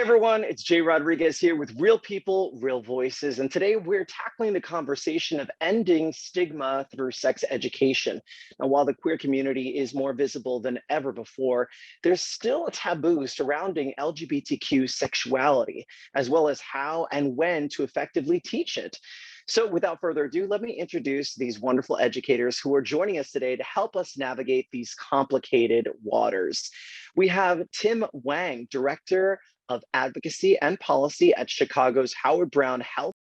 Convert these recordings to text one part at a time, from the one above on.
Everyone, it's Jay Rodriguez here with Real People, Real Voices, and today we're tackling the conversation of ending stigma through sex education. Now, while the queer community is more visible than ever before, there's still a taboo surrounding LGBTQ sexuality, as well as how and when to effectively teach it. So without further ado, let me introduce these wonderful educators who are joining us today to help us navigate these complicated waters. We have Tim Wang, Director of Advocacy and Policy at Chicago's Howard Brown Health.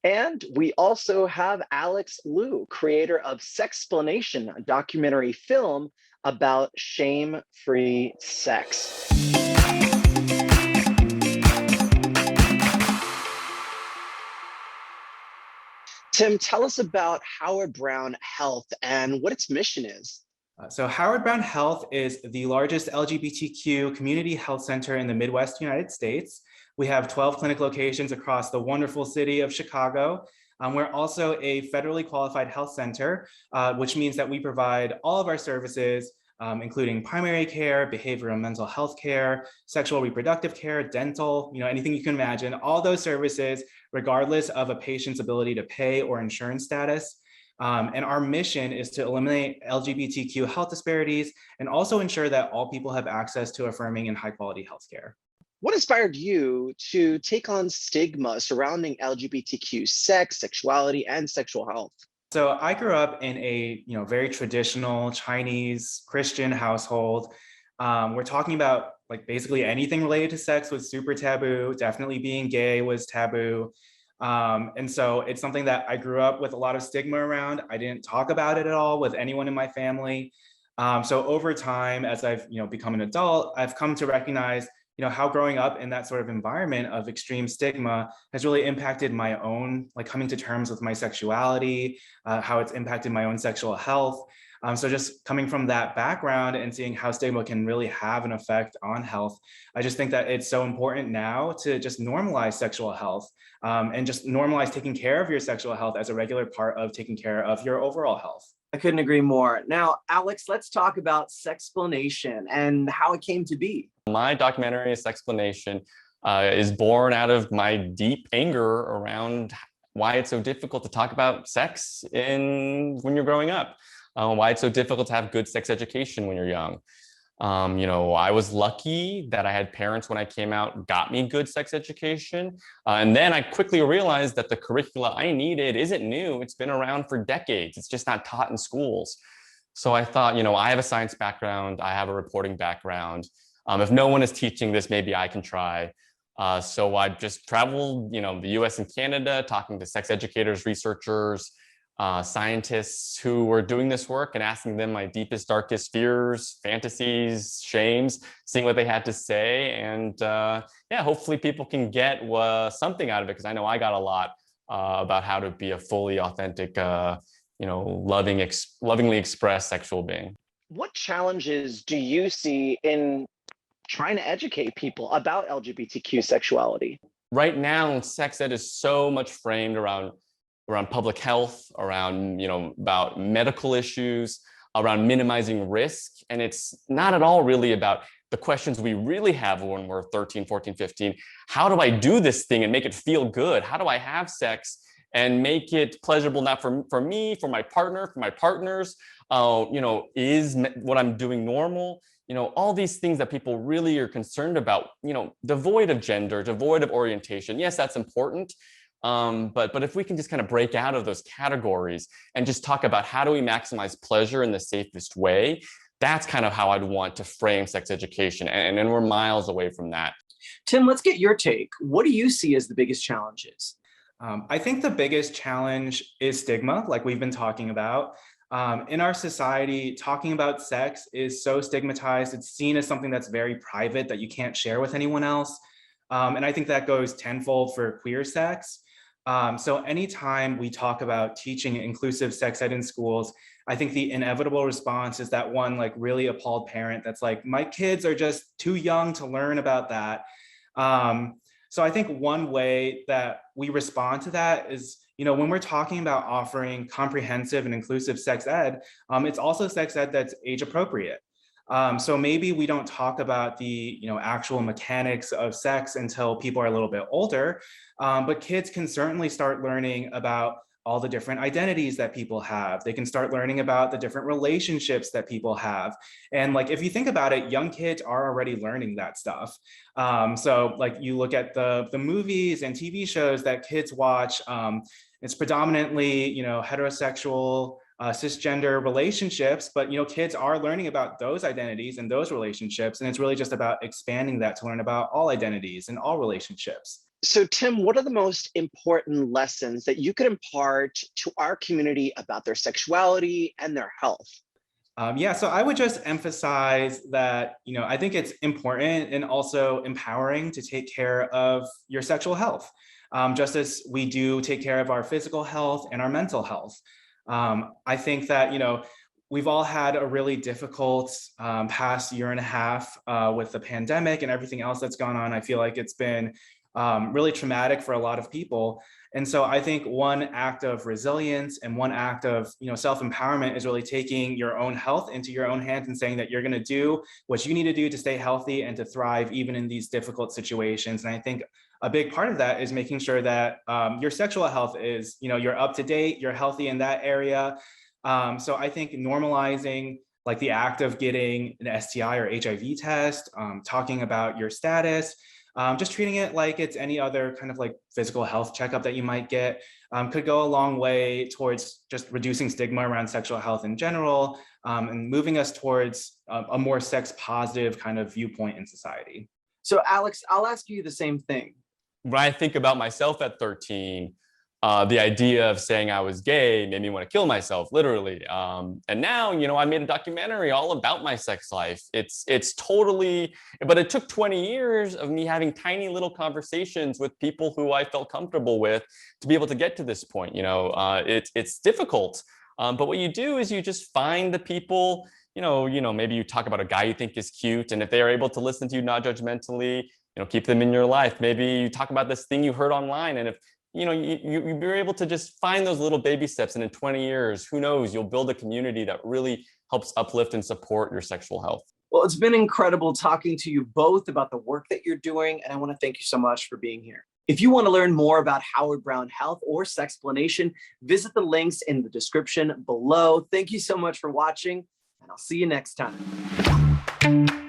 And we also have Alex Liu, creator of Sexplanation, a documentary film about shame-free sex. Tim, tell us about Howard Brown Health and what its mission is. So Howard Brown Health is the largest LGBTQ community health center in the Midwest United States. We have 12 clinic locations across the wonderful city of Chicago. We're also a federally qualified health center, which means that we provide all of our services, including primary care, behavioral and mental health care, sexual reproductive care, dental, anything you can imagine, all those services, regardless of a patient's ability to pay or insurance status. And our mission is to eliminate LGBTQ health disparities and also ensure that all people have access to affirming and high quality healthcare. What inspired you to take on stigma surrounding LGBTQ sex, sexuality, and sexual health? So I grew up in a very traditional Chinese Christian household. We're talking about basically anything related to sex was super taboo. Definitely being gay was taboo. And so it's something that I grew up with a lot of stigma around. I didn't talk about it at all with anyone in my family. So over time, as I've become an adult, I've come to recognize how growing up in that sort of environment of extreme stigma has really impacted my own coming to terms with my sexuality, how it's impacted my own sexual health. So just coming from that background and seeing how stigma can really have an effect on health, I just think that it's so important now to just normalize sexual health and just normalize taking care of your sexual health as a regular part of taking care of your overall health. I couldn't agree more. Now, Alex, let's talk about Sexplanation and how it came to be. My documentary, A Sexplanation, is born out of my deep anger around why it's so difficult to talk about sex when you're growing up. Why it's so difficult to have good sex education when you're young. I was lucky that I had parents when I came out got me good sex education. And then I quickly realized that the curricula I needed isn't new. It's been around for decades. It's just not taught in schools. So I thought, I have a science background. I have a reporting background. If no one is teaching this, maybe I can try. So I just traveled, the US and Canada, talking to sex educators, researchers, scientists who were doing this work and asking them my deepest, darkest fears, fantasies, shames, seeing what they had to say. And hopefully people can get something out of it, because I know I got a lot about how to be a fully authentic, lovingly expressed sexual being. What challenges do you see in trying to educate people about LGBTQ sexuality? Right now, sex ed is so much framed around public health, around, about medical issues, around minimizing risk. And it's not at all really about the questions we really have when we're 13, 14, 15. How do I do this thing and make it feel good? How do I have sex and make it pleasurable, not for me, for my partner, for my partners? Is what I'm doing normal? All these things that people really are concerned about, devoid of gender, devoid of orientation. Yes, that's important. But if we can just kind of break out of those categories and just talk about how do we maximize pleasure in the safest way, that's kind of how I'd want to frame sex education. And we're miles away from that. Tim, let's get your take. What do you see as the biggest challenges? I think the biggest challenge is stigma, like we've been talking about. In our society, talking about sex is so stigmatized. It's seen as something that's very private that you can't share with anyone else. And I think that goes tenfold for queer sex. So anytime we talk about teaching inclusive sex ed in schools, I think the inevitable response is that one really appalled parent that's like, my kids are just too young to learn about that. So I think one way that we respond to that is, when we're talking about offering comprehensive and inclusive sex ed, it's also sex ed that's age appropriate. So maybe we don't talk about the actual mechanics of sex until people are a little bit older, but kids can certainly start learning about all the different identities that people have. They can start learning about the different relationships that people have. And like, if you think about it, young kids are already learning that stuff. So like you look at the movies and TV shows that kids watch, it's predominantly, heterosexual, cisgender relationships, but kids are learning about those identities and those relationships. And it's really just about expanding that to learn about all identities and all relationships. So Tim, what are the most important lessons that you could impart to our community about their sexuality and their health? Yeah, so I would just emphasize that, I think it's important and also empowering to take care of your sexual health, just as we do take care of our physical health and our mental health. I think that, we've all had a really difficult past year and a half with the pandemic and everything else that's gone on. I feel like it's been really traumatic for a lot of people. And so I think one act of resilience and one act of self-empowerment is really taking your own health into your own hands and saying that you're going to do what you need to do to stay healthy and to thrive even in these difficult situations. And I think a big part of that is making sure that your sexual health is, you're up to date, you're healthy in that area. So I think normalizing like the act of getting an STI or HIV test, talking about your status, just treating it like it's any other kind of like physical health checkup that you might get, could go a long way towards just reducing stigma around sexual health in general, and moving us towards a more sex positive kind of viewpoint in society. So Alex, I'll ask you the same thing. When I think about myself at 13, the idea of saying I was gay made me want to kill myself, literally. And now, I made a documentary all about my sex life. It's totally, but it took 20 years of me having tiny little conversations with people who I felt comfortable with to be able to get to this point. It's difficult. But what you do is you just find the people, maybe you talk about a guy you think is cute, and if they are able to listen to you not judgmentally, keep them in your life. Maybe you talk about this thing you heard online, and if you're able to just find those little baby steps, and in 20 years, who knows, you'll build a community that really helps uplift and support your sexual health. Well, it's been incredible talking to you both about the work that you're doing, and I want to thank you so much for being here. If you want to learn more about Howard Brown Health or Sexplanation, visit the links in the description below. Thank you so much for watching, and I'll see you next time.